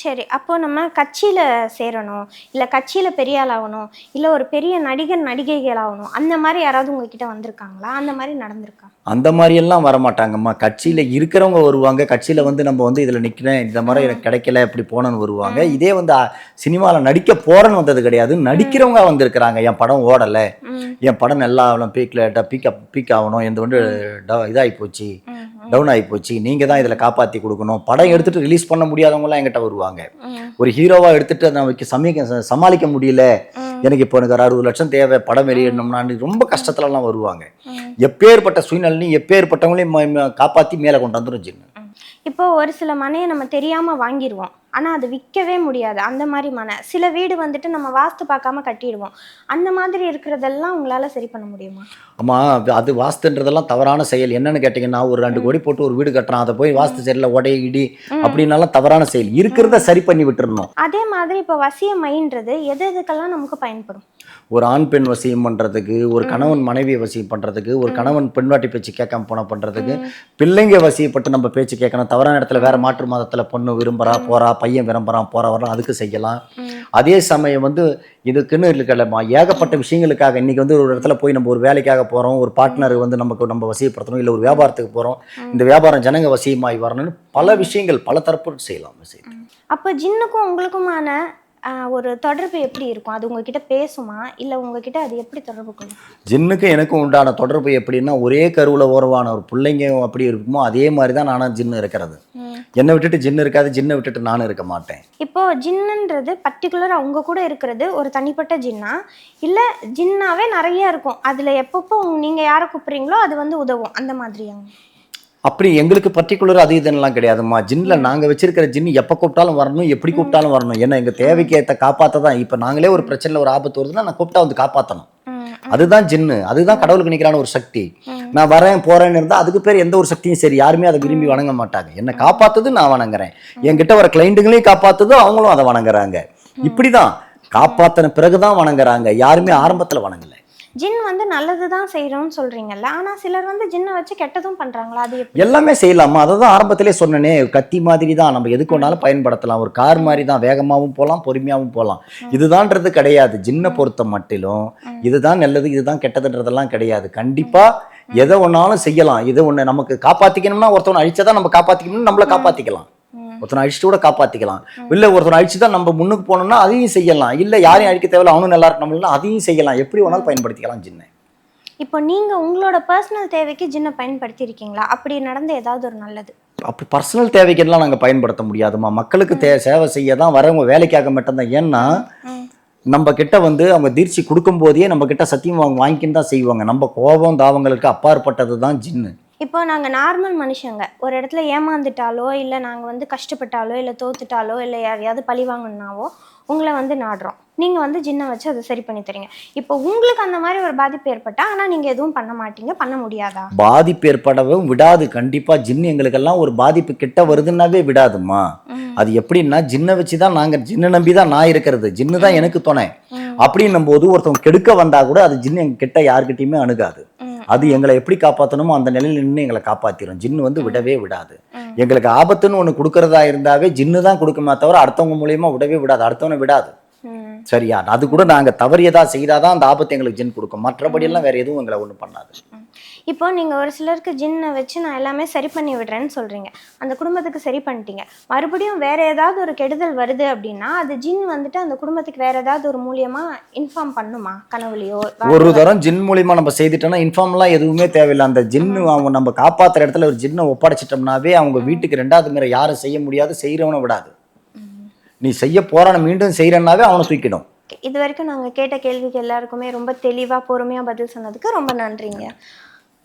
சரி, அப்போ நம்ம கட்சியில சேரணும், இல்ல கட்சியில பெரிய ஆள் ஆகணும், இல்ல ஒரு பெரிய நடிகர் நடிகைகள் ஆகணும், அந்த மாதிரி யாராவது உங்ககிட்ட வந்திருக்காங்களா? அந்த மாதிரி நடந்திருக்கா? அந்த மாதிரி எல்லாம் வரமாட்டாங்கம்மா. கட்சியில இருக்கிறவங்க வருவாங்க. கட்சியில வந்து நம்ம வந்து இதுல நிக்கிறேன், இந்த மாதிரி எனக்கு கிடைக்கல, இப்படி போனேன்னு வருவாங்க. இதே வந்து சினிமால நடிக்க போறேன்னு வந்தது கிடையாது. நடிக்கிறவங்க வந்திருக்கிறாங்க. என் படம் ஓடல, என் படம் நல்லா ஆகணும், பீக் ஆகணும், எந்த வந்து இதாகி போச்சு, டவுன் ஆகி போச்சு, நீங்க தான் இதுல காப்பாத்தி கொடுக்கணும். படம் எடுத்துட்டு ரிலீஸ் பண்ண முடியாதவங்கலாம் என்கிட்ட வருவாங்க. ஒரு ஹீரோவா எடுத்துட்டு நமக்கு சமாளிக்க முடியல, எனக்கு இப்போ எனக்கு ஒரு 60 லட்சம் தேவை, படம் வெளியிடணும்னா ரொம்ப கஷ்டத்துலலாம் வருவாங்க. எப்பேற்பட்ட சூழ்நிலையும் எப்பேற்பட்டவங்களையும் காப்பாத்தி மேலே கொண்டு வந்துடும் ஜின்னு. இப்போ ஒரு சில மனையை நம்ம தெரியாம வாங்கிடுவோம், ஆனா அது விற்கவே முடியாது. அந்த மாதிரி மனை, சில வீடு வந்துட்டு நம்ம வாஸ்து பார்க்காம கட்டிடுவோம். அந்த மாதிரி இருக்கிறதெல்லாம் உங்களால சரி பண்ண முடியுமா? ஆமா, அது வாஸ்துன்றதெல்லாம் தவறான செயல். என்னன்னு கேட்டீங்கன்னா, ஒரு 2 கோடி போட்டு ஒரு வீடு கட்டுறான், அதை போய் வாஸ்து சரியில்லை உடைய இடி அப்படின்னாலாம் தவறான செயல். இருக்கிறத சரி பண்ணி விட்டுறணும். அதே மாதிரி இப்போ வசியமைன்றது எது எதுக்கெல்லாம் நமக்கு பயன்படும்? ஒரு ஆண் பெண் வசியம் பண்றதுக்கு, ஒரு கணவன் மனைவியை வசியம் பண்றதுக்கு, ஒரு கணவன் பெண்வாட்டி பேச்சு கேட்காம போன பண்றதுக்கு, பிள்ளைங்க வசியப்பட்டு நம்ம பேச்சு கேட்கணும், தவறான இடத்துல வேற மாற்று மதத்துல பொண்ணு விரும்புறா போறா, பையன் விரும்புறான் போறா வரலாம், அதுக்கு செய்யலாம். அதே சமயம் வந்து இதுக்குன்னு இருக்கலமா ஏகப்பட்ட விஷயங்களுக்காக இன்னைக்கு வந்து ஒரு இடத்துல போய் நம்ம ஒரு வேலைக்காக போறோம், ஒரு பார்ட்னர் வந்து நம்ம வசியப்படுத்தணும், இல்லை ஒரு வியாபாரத்துக்கு போறோம், இந்த வியாபாரம் ஜனங்க வசியமாகி வரணும்னு பல விஷயங்கள் பல தரப்பு செய்யலாம். அப்போ ஜின்னுக்கும் உங்களுக்குமான ஒரு தொடர்பு எப்படி இருக்கும்? அது உங்ககிட்ட பேசுமா, இல்லை உங்ககிட்ட அது எப்படி தொடர்பு கொள்ளும்? ஜின்னுக்கும் எனக்கும் உண்டான தொடர்பு எப்படின்னா, ஒரே கருவில் உருவான ஒரு பிள்ளைங்க அப்படி இருக்குமோ அதே மாதிரி தான் நானும் ஜின்னு இருக்கிறது. என்னை விட்டுட்டு ஜின்னு இருக்காது, ஜின்னை விட்டுட்டு நானும் இருக்க மாட்டேன். இப்போ ஜின்னுன்றது பர்டிகுலராக அவங்க கூட இருக்கிறது ஒரு தனிப்பட்ட ஜின்னா, இல்லை ஜின்னாவே நிறைய இருக்கும், அதில் எப்பப்போ நீங்கள் யாரை கூப்பிட்றீங்களோ அது வந்து உதவும், அந்த மாதிரியாங்க? அப்படி எங்களுக்கு பர்டிகுலர் அது இதெல்லாம் கிடையாதும்மா. ஜின்ல நாங்கள் வச்சிருக்கிற ஜின்னு எப்போ கூப்பிட்டாலும் வரணும், எப்படி கூப்பிட்டாலும் வரணும். ஏன்னா எங்கள் தேவைக்கு ஏற்ற காப்பாற்ற தான். இப்போ நாங்களே ஒரு பிரச்சனையில் ஒரு ஆபத்து வருதுன்னா நான் கூப்பிட்டா வந்து காப்பாற்றணும். அதுதான் ஜின்னு, அதுதான் கடவுளுக்கு நிற்கிறான ஒரு சக்தி. நான் வரேன் போறேன்னு இருந்தால் அதுக்கு பேர் எந்த ஒரு சக்தியும் சரி யாருமே அதை விரும்பி வணங்க மாட்டாங்க. என்னை காப்பாத்துது நான் வணங்குறேன், என்கிட்ட வர கிளைண்ட்டுங்களையும் காப்பாத்துது அவங்களும் அதை வணங்குறாங்க. இப்படிதான் காப்பாத்தின பிறகுதான் வணங்குறாங்க, யாருமே ஆரம்பத்தில் வணங்கலை. ஜின் வந்து நல்லது தான் செய்கிறோம்னு சொல்கிறீங்கல்ல, ஆனால் சிலர் வந்து ஜின்னை வச்சு கெட்டதும் பண்ணுறாங்களா? அது எல்லாமே செய்யலாமா? அதை தான் ஆரம்பத்திலே சொன்னனே, கத்தி மாதிரி தான், நம்ம எதுக்கு வேணாலும் பயன்படுத்தலாம். ஒரு கார் மாதிரி தான், வேகமாகவும் போகலாம் பொறுமையாகவும் போகலாம். இதுதான்றது கிடையாது. ஜின்னை பொறுத்த மட்டிலும் இதுதான் நல்லது இதுதான் கெட்டதுன்றதெல்லாம் கிடையாது. கண்டிப்பாக எதை ஒன்றாலும் செய்யலாம். எதை ஒன்று நமக்கு காப்பாற்றிக்கணும்னா ஒருத்தவனை அழிச்சதான் நம்ம காப்பாற்றிக்கணும்னு நம்மளை காப்பாற்றிக்கலாம். ஒருத்தனை அழிச்சுட்டு கூட காப்பாற்றிக்கலாம். இல்லை ஒருத்தனை அழிச்சு தான் நம்ம முன்னுக்கு போனோம்னா அதையும் செய்யலாம். இல்லை யாரையும் அழிக்க தேவையில்ல, அவனும் நல்லா இருக்கணும்னா அதையும் செய்யலாம். எப்படி வேணாலும் பயன்படுத்திக்கலாம் ஜின்னை. இப்போ நீங்கள் உங்களோட பர்சனல் தேவைக்கு ஜின்னை பயன்படுத்தியிருக்கீங்களா? அப்படி நடந்த ஏதாவது ஒரு நல்லது? அப்படி பர்சனல் தேவைக்கெல்லாம் நாங்கள் பயன்படுத்த முடியாதுமா. மக்களுக்கு சேவை செய்ய தான் வரவங்க, வேலைக்காக மட்டும்தான். ஏன்னா நம்ம கிட்ட வந்து அவங்க தீட்சி கொடுக்கும் போதே நம்ம கிட்ட சத்தியம் வாங்கிக்கின்னு தான் செய்வாங்க. நம்ம கோபம் தாவங்களுக்கு அப்பாற்பட்டது தான் ஜின்னு. இப்போ நாங்கள் நார்மல் மனுஷங்க ஒரு இடத்துல ஏமாந்துட்டாலோ, இல்லை நாங்கள் வந்து கஷ்டப்பட்டாலோ, இல்லை தோத்துட்டாலோ, இல்லை யாரையாவது பழி வாங்கினாவோ உங்களை வந்து நாடுறோம். நீங்கள் வந்து ஜின்னை வச்சு அதை சரி பண்ணி தரீங்க. இப்போ உங்களுக்கு அந்த மாதிரி ஒரு பாதிப்பு ஏற்பட்டால் ஆனால் நீங்கள் எதுவும் பண்ண மாட்டீங்க, பண்ண முடியாதா? பாதிப்பு ஏற்படவும் விடாது. கண்டிப்பாக ஜின்னு எங்களுக்கெல்லாம் ஒரு பாதிப்பு கிட்ட வருதுன்னாவே விடாதுமா. அது எப்படின்னா, ஜின்னை வச்சு தான் நாங்கள், ஜின்னை நம்பி தான் நான் இருக்கிறது, ஜின்னு தான் எனக்கு துணை. அப்படின்னும் போது ஒருத்தவங்க கெடுக்க வந்தா கூட அது ஜின்னு எங்க கிட்ட யாருக்கிட்டையுமே அணுகாது. அது எங்களை எப்படி காப்பாற்றணுமோ அந்த நிலையில் நின்று எங்களை காப்பாற்றிடும். ஜின்னு வந்து விடவே விடாது. எங்களுக்கு ஆபத்துன்னு ஒன்று கொடுக்கறதா இருந்தாவே ஜின்னு தான் கொடுக்குமே தவிர அடுத்தவங்க மூலியமா விடவே விடாது, அடுத்தவனை விடாது. சரியா? அது கூட நாங்கள் தவறியதா செய்தாதான் அந்த ஆபத்து எங்களுக்கு ஜின் கொடுக்கும். மற்றபடியெல்லாம் வேற எதுவும் எங்களை ஒன்றும் பண்ணாது. இப்போ நீங்கள் ஒரு சிலருக்கு ஜின்னை வச்சு நான் எல்லாமே சரி பண்ணி விடுறேன்னு சொல்கிறீங்க, அந்த குடும்பத்துக்கு சரி பண்ணிட்டீங்க. மறுபடியும் வேற ஏதாவது ஒரு கெடுதல் வருது அப்படின்னா அது ஜின் வந்துட்டு அந்த குடும்பத்துக்கு வேற ஏதாவது ஒரு மூலியமா இன்ஃபார்ம் பண்ணுமா? கனவுலையோ ஒரு தரம் ஜின் மூலியமா நம்ம செய்துட்டோம்னா இன்ஃபார்ம்லாம் எதுவுமே தேவையில்லை. அந்த ஜின்னு அவங்க நம்ம காப்பாற்றுற இடத்துல ஒரு ஜின்னை ஒப்படைச்சிட்டோம்னாவே அவங்க வீட்டுக்கு 2வது முறை யாரும் செய்ய முடியாது, செய்கிறவனை விடாது. நீ செய்ய போறான மீண்டும் செய்யறனாவே அவனை தூக்கிடும். இது வரைக்கும் நாங்கள் கேட்ட கேள்விக்கு எல்லாருக்குமே ரொம்ப தெளிவாக பொறுமையாக பதில் சொன்னதுக்கு ரொம்ப நன்றிங்க.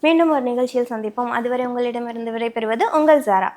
மீண்டும் ஒரு நிகழ்ச்சியில் சந்திப்போம். அதுவரை உங்களிடமிருந்து விடைபெறுவது உங்கள் ஜாரா.